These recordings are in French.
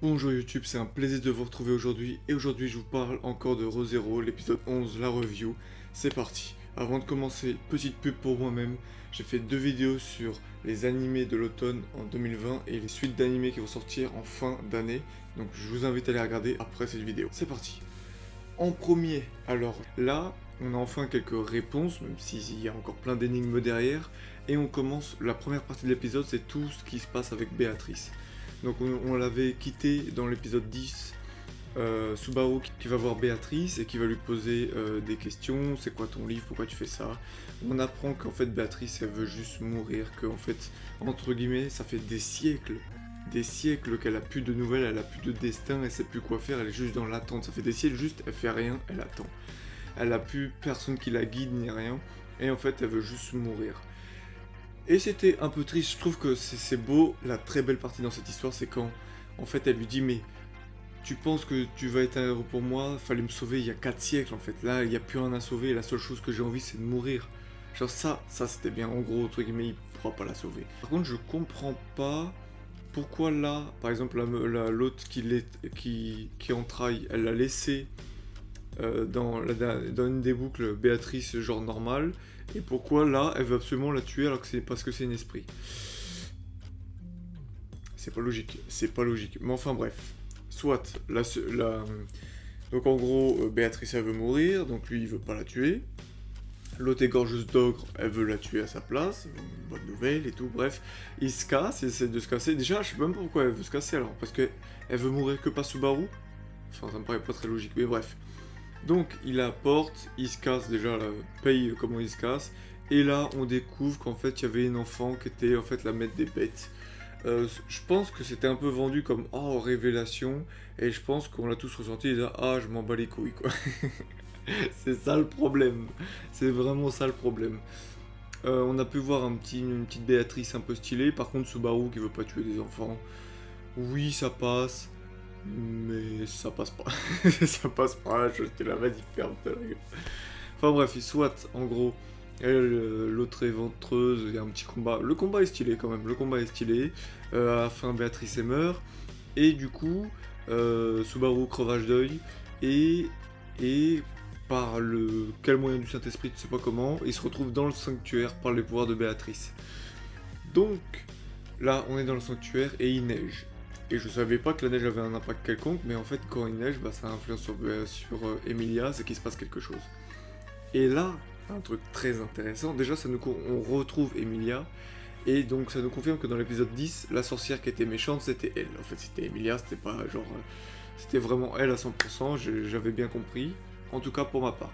Bonjour YouTube, c'est un plaisir de vous retrouver aujourd'hui et aujourd'hui je vous parle encore de Re:Zero, l'épisode 11, la review. C'est parti. Avant de commencer, petite pub pour moi-même, j'ai fait 2 vidéos sur les animés de l'automne en 2020 et les suites d'animés qui vont sortir en fin d'année. Donc je vous invite à les regarder après cette vidéo. C'est parti. En premier, alors là, on a enfin quelques réponses, même s'il y a encore plein d'énigmes derrière. Et on commence, la première partie de l'épisode, c'est tout ce qui se passe avec Béatrice. Donc on l'avait quitté dans l'épisode 10, Subaru qui va voir Béatrice et qui va lui poser des questions, c'est quoi ton livre, pourquoi tu fais ça. On apprend qu'en fait Béatrice elle veut juste mourir, qu'en fait, entre guillemets, ça fait des siècles qu'elle a plus de nouvelles, elle a plus de destin, elle sait plus quoi faire, elle est juste dans l'attente. Ça fait des siècles juste, elle fait rien, elle attend. Elle a plus personne qui la guide ni rien, et en fait elle veut juste mourir. Et c'était un peu triste, je trouve que c'est beau, la très belle partie dans cette histoire, c'est quand, en fait, elle lui dit, mais tu penses que tu vas être un héros pour moi, fallait me sauver il y a 4 siècles, en fait, là, il n'y a plus rien à sauver, et la seule chose que j'ai envie, c'est de mourir. Genre ça c'était bien, en gros, truc, mais il pourra pas la sauver. Par contre, je comprends pas pourquoi là, par exemple, l'autre qui entraille, elle l'a laissé dans une des boucles Béatrice genre normale, et pourquoi là elle veut absolument la tuer alors que c'est parce que c'est un esprit. C'est pas logique, mais enfin bref. Soit, donc en gros, Béatrice elle veut mourir, donc lui il veut pas la tuer. L'autre égorgeuse d'ogre, elle veut la tuer à sa place, bonne nouvelle et tout, bref. Il se casse, il essaie de se casser. Déjà, je sais même pas pourquoi elle veut se casser alors, parce que elle veut mourir que pas Subaru. Enfin, ça me paraît pas très logique, mais bref. Donc il apporte, il se casse déjà, là, paye comment il se casse, et là on découvre qu'en fait il y avait une enfant qui était en fait la maître des bêtes. Je pense que c'était un peu vendu comme oh révélation, et je pense qu'on l'a tous ressenti et dit ah je m'en bats les couilles quoi. C'est ça le problème, c'est vraiment ça le problème. On a pu voir une petite Béatrice un peu stylée, par contre Subaru qui veut pas tuer des enfants, oui ça passe. Mais ça passe pas. Ça passe pas, je te la vas-y ferme ta gueule. Enfin bref, soit en gros, l'autre est ventreuse, il y a un petit combat. Le combat est stylé quand même, le combat est stylé. À la fin, Béatrice meurt. Et du coup, Subaru crevage d'œil. Et par quel moyen du Saint-Esprit, tu sais pas comment, il se retrouve dans le sanctuaire par les pouvoirs de Béatrice. Donc, là, on est dans le sanctuaire et il neige. Et je savais pas que la neige avait un impact quelconque, mais en fait quand il neige, bah, ça influence sur Emilia, c'est qu'il se passe quelque chose. Et là, un truc très intéressant, déjà on retrouve Emilia, et donc ça nous confirme que dans l'épisode 10, la sorcière qui était méchante, c'était elle. En fait c'était Emilia, c'était pas genre... c'était vraiment elle à 100%, j'avais bien compris, en tout cas pour ma part.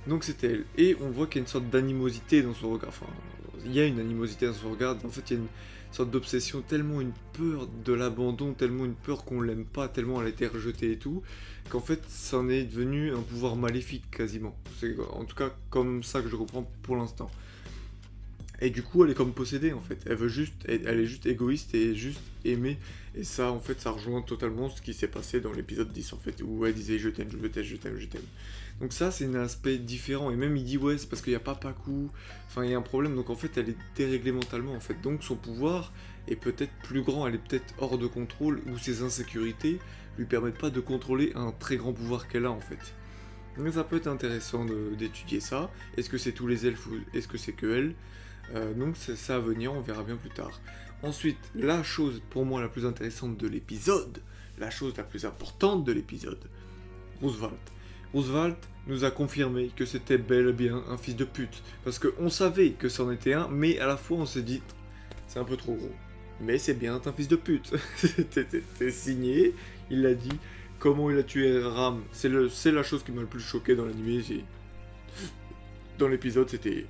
Donc c'était elle, et on voit qu'il y a une sorte d'animosité dans son regard, enfin, il y a une animosité dans son regard, en fait il y a une sorte d'obsession, tellement une peur de l'abandon, tellement une peur qu'on l'aime pas, tellement elle a été rejetée et tout, qu'en fait ça en est devenu un pouvoir maléfique quasiment. C'est en tout cas comme ça que je comprends pour l'instant. Et du coup elle est comme possédée en fait, elle est juste égoïste et juste aimée. Et ça en fait ça rejoint totalement ce qui s'est passé dans l'épisode 10 en fait, où elle disait je t'aime, je t'aime, je t'aime, je t'aime. Donc ça c'est un aspect différent, et même il dit ouais c'est parce qu'il n'y a pas Paku, enfin il y a un problème, donc en fait elle est déréglée mentalement en fait, donc son pouvoir est peut-être plus grand, elle est peut-être hors de contrôle, ou ses insécurités lui permettent pas de contrôler un très grand pouvoir qu'elle a en fait. Donc ça peut être intéressant d'étudier ça, est-ce que c'est tous les elfes ou est-ce que c'est que elle? Donc c'est ça à venir, on verra bien plus tard. Ensuite, la chose pour moi la plus intéressante de l'épisode, la chose la plus importante de l'épisode, Roosevelt. Roosevelt nous a confirmé que c'était bel et bien un fils de pute. Parce qu'on savait que c'en était un, mais à la fois on s'est dit, c'est un peu trop gros. Mais c'est bien un fils de pute. C'est signé, il l'a dit. Comment il a tué Ram, c'est la chose qui m'a le plus choqué dans l'anime. Dans l'épisode, c'était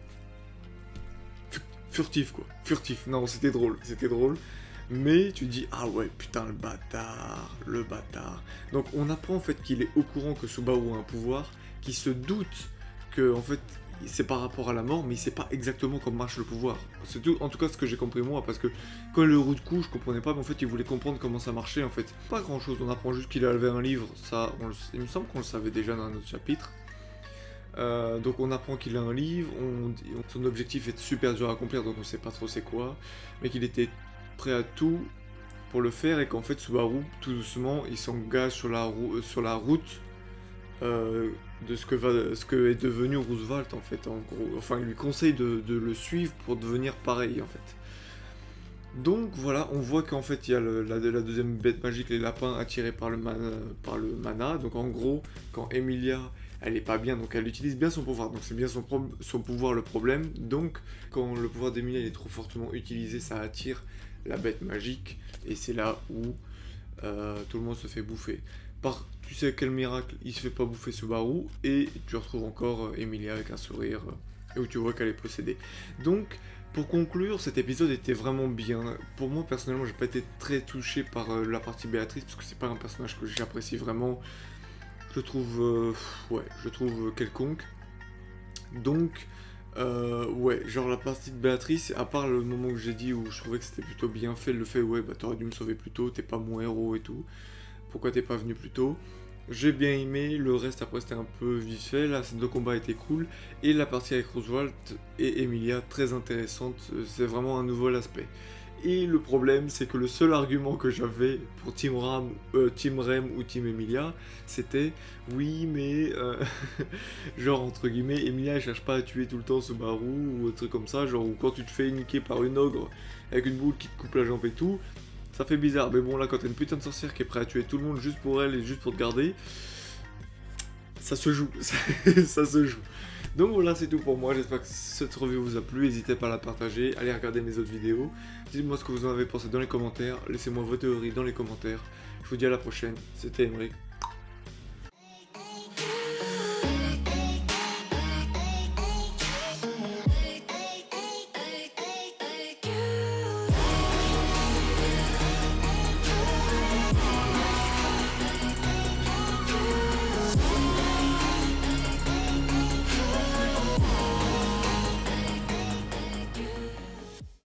furtif quoi. Furtif, non c'était drôle, mais tu dis ah ouais putain le bâtard. Donc on apprend en fait qu'il est au courant que Subaru a un pouvoir, qui se doute que en fait c'est par rapport à la mort, mais il sait pas exactement comment marche le pouvoir. C'est tout, en tout cas ce que j'ai compris moi, parce que quand le roue de coup je comprenais pas, mais en fait il voulait comprendre comment ça marchait en fait. Pas grand chose, on apprend juste qu'il avait un livre, ça il me semble qu'on le savait déjà dans un autre chapitre. Donc on apprend qu'il a un livre, son objectif est super dur à accomplir, donc on sait pas trop c'est quoi, mais qu'il était prêt à tout pour le faire et qu'en fait Subaru, tout doucement, il s'engage sur la route de ce que est devenu Roosevelt en fait, en gros. Enfin, il lui conseille de le suivre pour devenir pareil en fait. Donc voilà, on voit qu'en fait il y a la deuxième bête magique, les lapins attirés par le mana. Donc en gros, quand Emilia elle est pas bien, donc elle utilise bien son pouvoir, donc c'est bien son pouvoir le problème. Donc quand le pouvoir d'Emilia il est trop fortement utilisé, ça attire la bête magique, et c'est là où tout le monde se fait bouffer. Tu sais quel miracle, il se fait pas bouffer Subaru, et tu retrouves encore Emilia avec un sourire, et où tu vois qu'elle est possédée. Donc, pour conclure, cet épisode était vraiment bien. Pour moi, personnellement, j'ai pas été très touché par la partie Béatrice, parce que c'est pas un personnage que j'apprécie vraiment. Je le trouve, je le trouve quelconque. Donc, ouais, genre la partie de Béatrice, à part le moment où j'ai dit où je trouvais que c'était plutôt bien fait, le fait, ouais, bah t'aurais dû me sauver plus tôt, t'es pas mon héros et tout. Pourquoi t'es pas venu plus tôt? J'ai bien aimé, le reste après c'était un peu vite fait, la scène de combat était cool, et la partie avec Roosevelt et Emilia très intéressante, c'est vraiment un nouvel aspect. Et le problème c'est que le seul argument que j'avais pour Team Rem ou Team Emilia, c'était oui mais genre entre guillemets, Emilia elle cherche pas à tuer tout le temps Subaru ou un truc comme ça, genre ou quand tu te fais niquer par une ogre avec une boule qui te coupe la jambe et tout, ça fait bizarre, mais bon là quand t'as une putain de sorcière qui est prête à tuer tout le monde juste pour elle et juste pour te garder, ça se joue, ça se joue. Donc voilà, c'est tout pour moi, j'espère que cette review vous a plu, n'hésitez pas à la partager, allez regarder mes autres vidéos, dites-moi ce que vous en avez pensé dans les commentaires, laissez-moi vos théories dans les commentaires, je vous dis à la prochaine, c'était Emeric.